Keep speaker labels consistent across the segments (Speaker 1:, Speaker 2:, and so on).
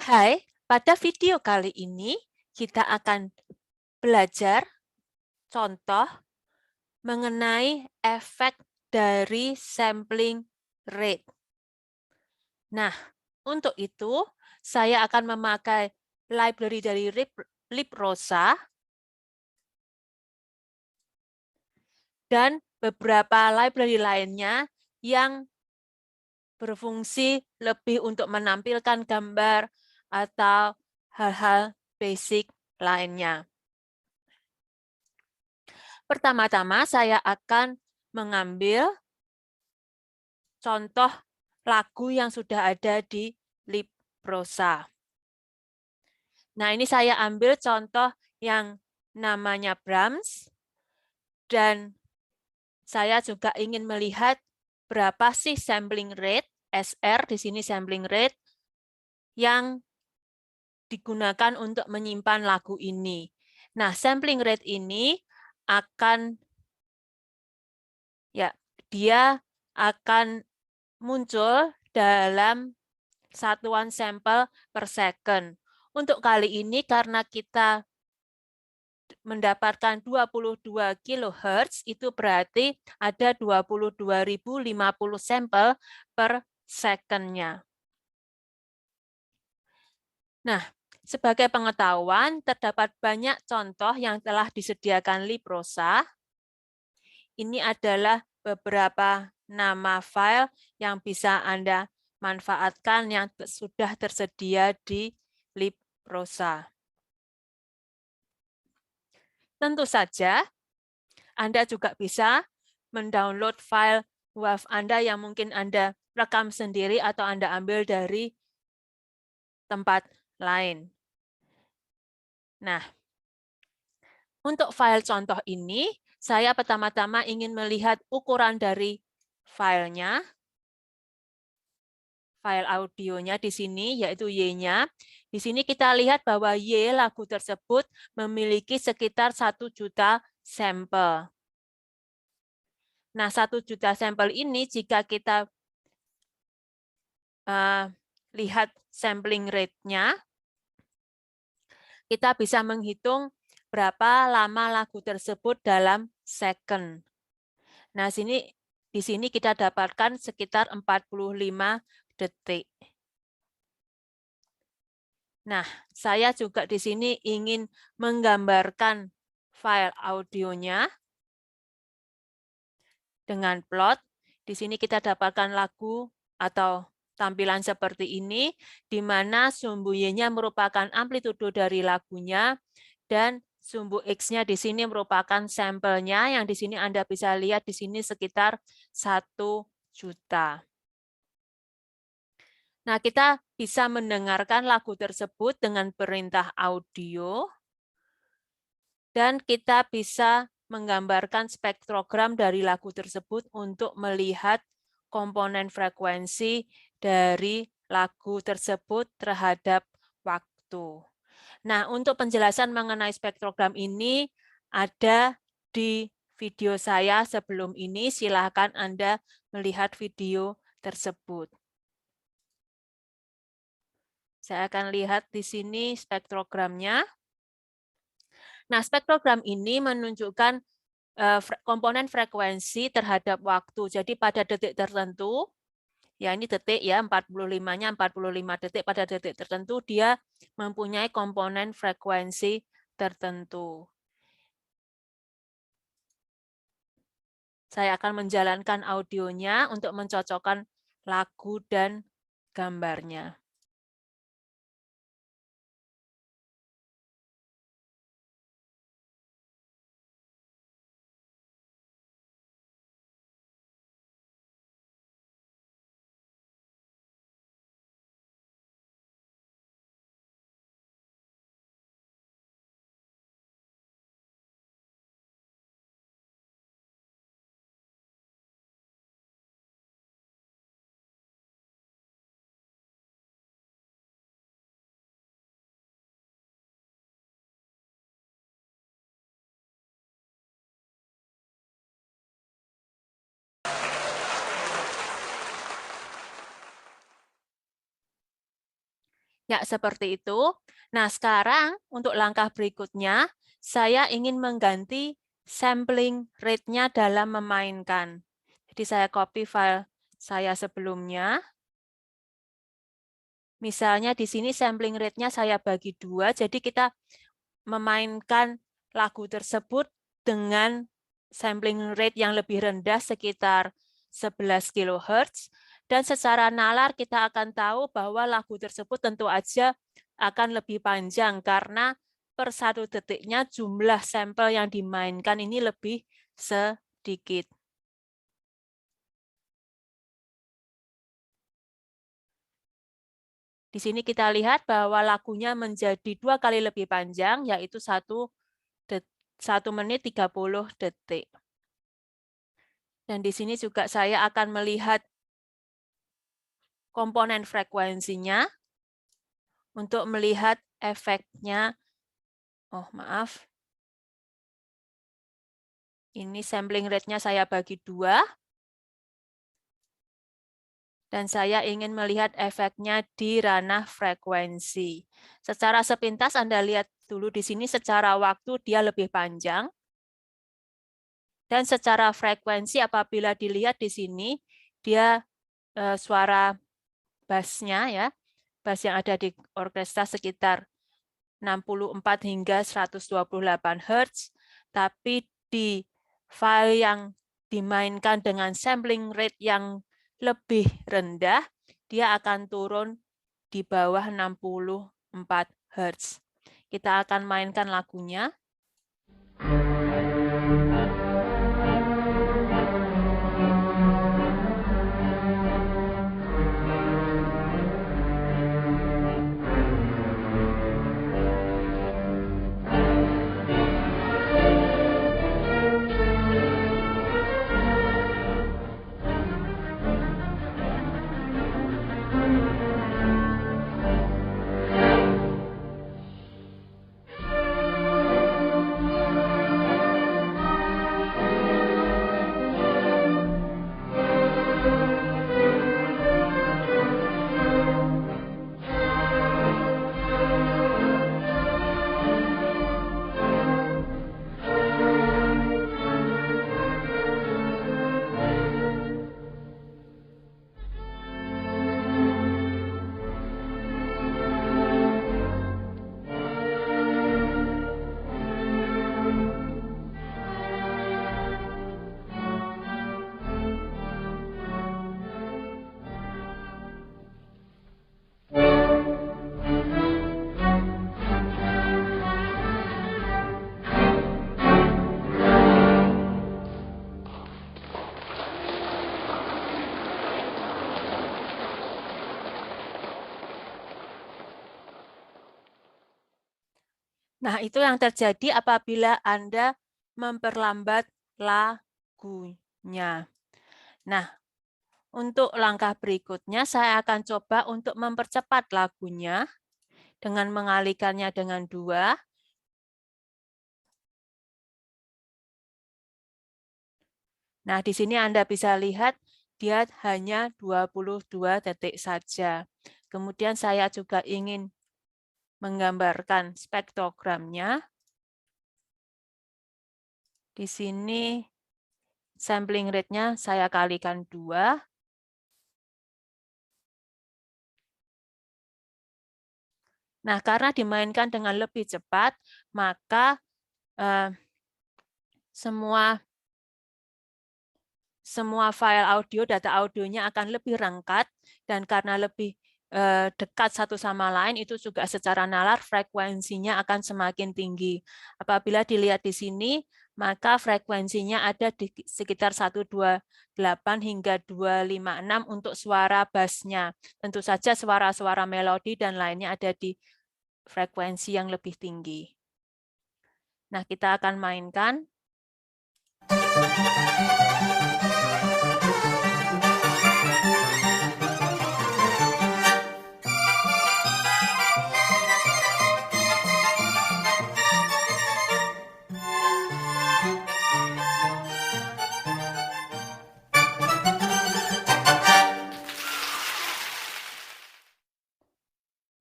Speaker 1: Hai, pada video kali ini kita akan belajar contoh mengenai efek dari sampling rate. Nah, untuk itu saya akan memakai library dari librosa dan beberapa library lainnya yang berfungsi lebih untuk menampilkan gambar atau hal-hal basic lainnya. Pertama-tama saya akan mengambil contoh lagu yang sudah ada di librosa. Nah, ini saya ambil contoh yang namanya Brahms, dan saya juga ingin melihat berapa sih sampling rate, SR, di sini sampling rate, yang digunakan untuk menyimpan lagu ini. Nah, sampling rate ini akan, ya, dia akan muncul dalam satuan sampel per second. Untuk kali ini karena kita mendapatkan 22 kHz, itu berarti ada 22.050 sampel per second-nya. Nah, sebagai pengetahuan, terdapat banyak contoh yang telah disediakan librosa. Ini adalah beberapa nama file yang bisa Anda manfaatkan yang sudah tersedia di librosa. Tentu saja, Anda juga bisa mendownload file WAV Anda yang mungkin Anda rekam sendiri atau Anda ambil dari tempat lain. Nah, untuk file contoh ini, saya pertama-tama ingin melihat ukuran dari filenya, file audionya di sini, yaitu Y-nya. Di sini kita lihat bahwa Y lagu tersebut memiliki sekitar 1 juta sampel. Nah, 1 juta sampel ini jika kita lihat sampling rate-nya, kita bisa menghitung berapa lama lagu tersebut dalam second. Nah, di sini kita dapatkan sekitar 45 detik. Nah, saya juga di sini ingin menggambarkan file audionya dengan plot. Di sini kita dapatkan lagu atau tampilan seperti ini, di mana sumbu Y-nya merupakan amplitudo dari lagunya, dan sumbu X-nya di sini merupakan sampelnya, yang di sini Anda bisa lihat di sini sekitar 1 juta. Nah, kita bisa mendengarkan lagu tersebut dengan perintah audio, dan kita bisa menggambarkan spektrogram dari lagu tersebut untuk melihat komponen frekuensi dari lagu tersebut terhadap waktu. Nah, untuk penjelasan mengenai spektrogram ini ada di video saya sebelum ini. Silakan Anda melihat video tersebut. Saya akan lihat di sini spektrogramnya. Nah, spektrogram ini menunjukkan komponen frekuensi terhadap waktu. Jadi pada detik tertentu, ya ini detik ya, 45-nya 45 detik, pada detik tertentu dia mempunyai komponen frekuensi tertentu. Saya akan menjalankan audionya untuk mencocokkan lagu dan gambarnya. Ya, seperti itu. Nah, sekarang untuk langkah berikutnya, saya ingin mengganti sampling rate-nya dalam memainkan. Jadi saya copy file saya sebelumnya. Misalnya di sini sampling rate-nya saya bagi 2, jadi kita memainkan lagu tersebut dengan sampling rate yang lebih rendah sekitar 11 kHz, dan secara nalar kita akan tahu bahwa lagu tersebut tentu aja akan lebih panjang karena per 1 detiknya jumlah sampel yang dimainkan ini lebih sedikit. Di sini kita lihat bahwa lagunya menjadi 2 kali lebih panjang, yaitu 1 menit 30 detik. Dan di sini juga saya akan melihat komponen frekuensinya untuk melihat efeknya. Oh, maaf. Ini sampling rate-nya saya bagi 2. Dan saya ingin melihat efeknya di ranah frekuensi. Secara sepintas Anda lihat dulu di sini secara waktu dia lebih panjang. Dan secara frekuensi apabila dilihat di sini, dia suara bassnya ya, bass yang ada di orkestra sekitar 64 hingga 128 Hz, tapi di file yang dimainkan dengan sampling rate yang lebih rendah, dia akan turun di bawah 64 Hz. Kita akan mainkan lagunya. Nah, itu yang terjadi apabila Anda memperlambat lagunya. Nah, untuk langkah berikutnya, saya akan coba untuk mempercepat lagunya dengan mengalihkannya dengan 2. Nah, di sini Anda bisa lihat dia hanya 22 detik saja. Kemudian saya juga ingin menggambarkan spektrogramnya. Di sini sampling rate-nya saya kalikan 2. Nah, karena dimainkan dengan lebih cepat, maka semua file audio, data audionya akan lebih rengkat, dan karena lebih dekat satu sama lain, itu juga secara nalar frekuensinya akan semakin tinggi. Apabila dilihat di sini, maka frekuensinya ada di sekitar 128 hingga 256 untuk suara bassnya. Tentu saja suara-suara melodi dan lainnya ada di frekuensi yang lebih tinggi. Nah, kita akan mainkan.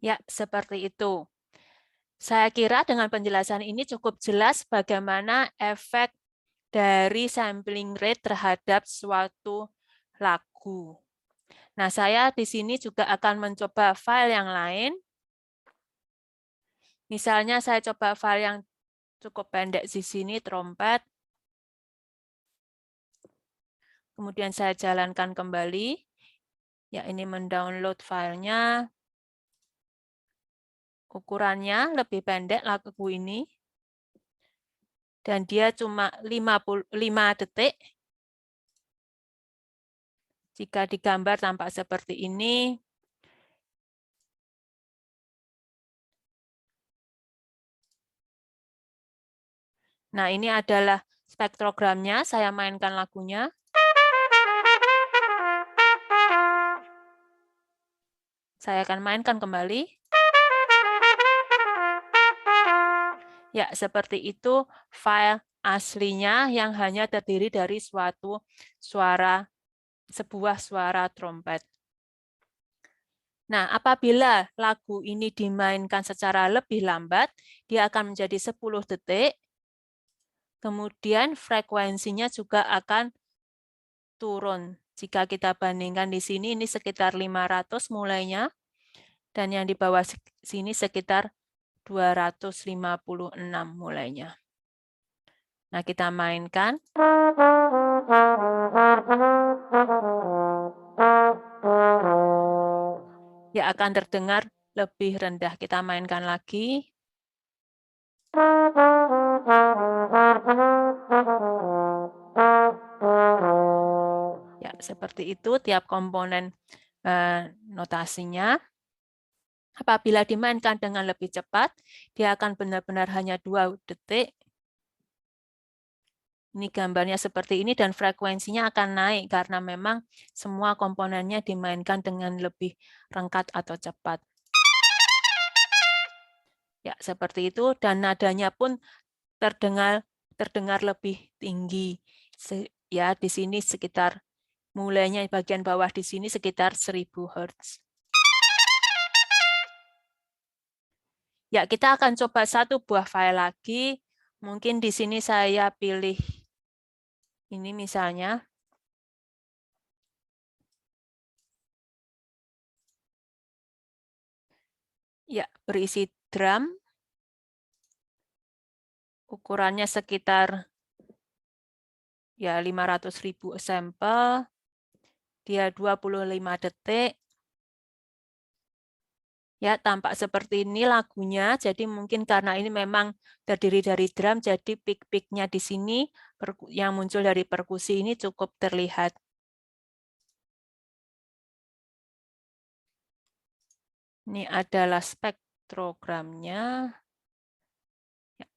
Speaker 1: Ya, seperti itu. Saya kira dengan penjelasan ini cukup jelas bagaimana efek dari sampling rate terhadap suatu lagu. Nah, saya di sini juga akan mencoba file yang lain. Misalnya saya coba file yang cukup pendek di sini, trompet. Kemudian saya jalankan kembali. Ya, ini mendownload filenya. Ukurannya lebih pendek lagu ini. Dan dia cuma 5 detik. Jika digambar tampak seperti ini. Nah, ini adalah spektrogramnya. Saya mainkan lagunya. Saya akan mainkan kembali. Ya, seperti itu file aslinya yang hanya terdiri dari sebuah suara trompet. Nah, apabila lagu ini dimainkan secara lebih lambat, dia akan menjadi 10 detik. Kemudian frekuensinya juga akan turun. Jika kita bandingkan di sini, ini sekitar 500 mulainya. Dan yang di bawah sini sekitar 256 mulainya. Nah, kita mainkan. Ya, akan terdengar lebih rendah. Kita mainkan lagi. Ya, seperti itu tiap komponen notasinya. Apabila dimainkan dengan lebih cepat, dia akan benar-benar hanya 2 detik. Ini gambarnya seperti ini dan frekuensinya akan naik karena memang semua komponennya dimainkan dengan lebih rengkat atau cepat. Ya, seperti itu dan nadanya pun terdengar lebih tinggi. Ya, di sini sekitar mulainya bagian bawah di sini sekitar 1000 Hz. Ya, kita akan coba satu buah file lagi. Mungkin di sini saya pilih ini misalnya. Ya, berisi drum. Ukurannya sekitar ya 500.000 sampel. Dia 25 detik. Ya, tampak seperti ini lagunya. Jadi mungkin karena ini memang terdiri dari drum, jadi pick-picknya di sini yang muncul dari perkusi ini cukup terlihat. Ini adalah spektrogramnya. Ya,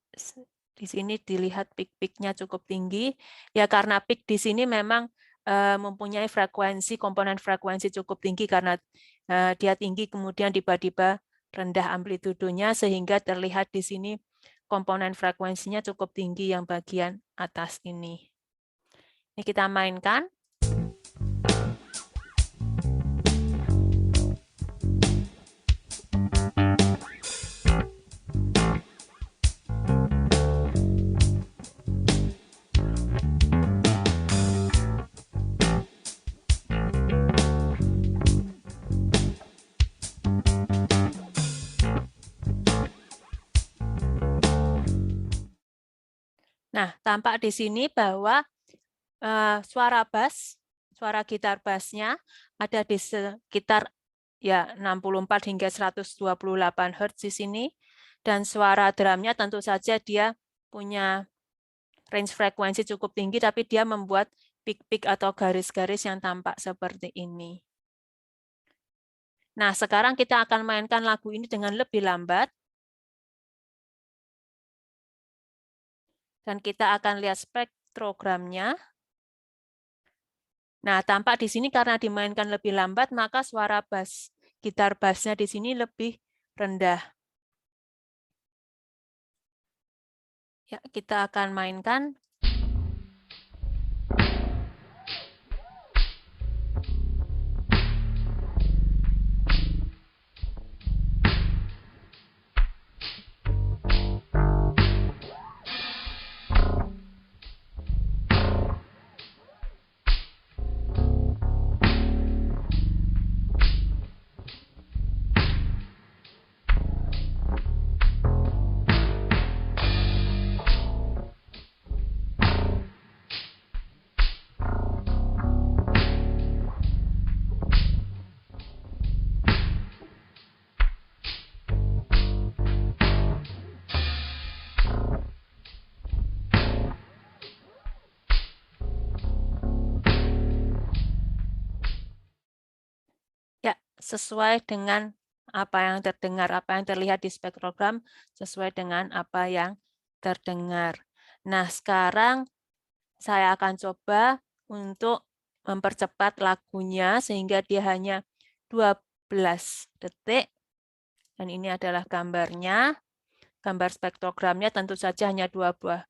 Speaker 1: di sini dilihat pick-picknya cukup tinggi. Ya, karena pick di sini memang mempunyai komponen frekuensi cukup tinggi karena dia tinggi kemudian tiba-tiba rendah amplitudonya sehingga terlihat di sini komponen frekuensinya cukup tinggi yang bagian atas ini. Ini kita mainkan. Nah, tampak di sini bahwa suara bass, suara gitar bassnya ada di sekitar ya 64 hingga 128 Hz di sini. Dan suara drumnya tentu saja dia punya range frekuensi cukup tinggi, tapi dia membuat peak-peak atau garis-garis yang tampak seperti ini. Nah, sekarang kita akan mainkan lagu ini dengan lebih lambat. Dan kita akan lihat spektrogramnya. Nah, tampak di sini karena dimainkan lebih lambat, maka suara bass, gitar bassnya di sini lebih rendah. Ya, kita akan mainkan. sesuai dengan apa yang terdengar, apa yang terlihat di spektrogram sesuai dengan apa yang terdengar. Nah, sekarang saya akan coba untuk mempercepat lagunya sehingga dia hanya 12 detik. Dan ini adalah gambarnya. Gambar spektrogramnya tentu saja hanya 12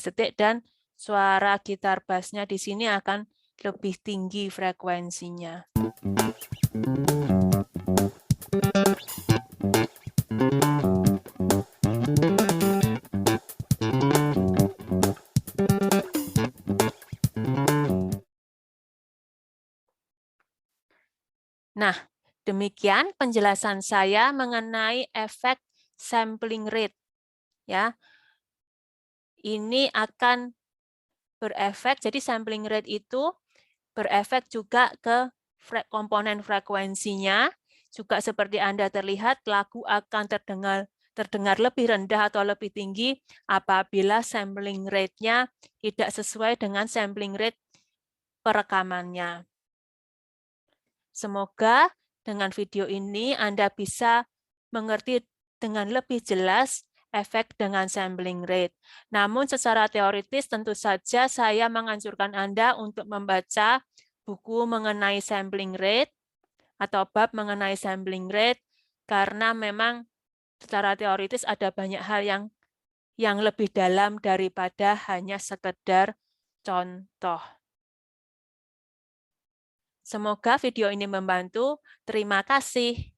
Speaker 1: detik dan suara gitar bassnya di sini akan lebih tinggi frekuensinya. Nah, demikian penjelasan saya mengenai efek sampling rate. Ya, ini akan berefek, jadi sampling rate itu berefek juga ke komponen frekuensinya, juga seperti Anda terlihat, lagu akan terdengar lebih rendah atau lebih tinggi apabila sampling rate-nya tidak sesuai dengan sampling rate perekamannya. Semoga dengan video ini Anda bisa mengerti dengan lebih jelas efek dengan sampling rate. Namun secara teoritis tentu saja saya menganjurkan Anda untuk membaca buku mengenai sampling rate atau bab mengenai sampling rate karena memang secara teoritis ada banyak hal yang lebih dalam daripada hanya sekedar contoh. Semoga video ini membantu. Terima kasih.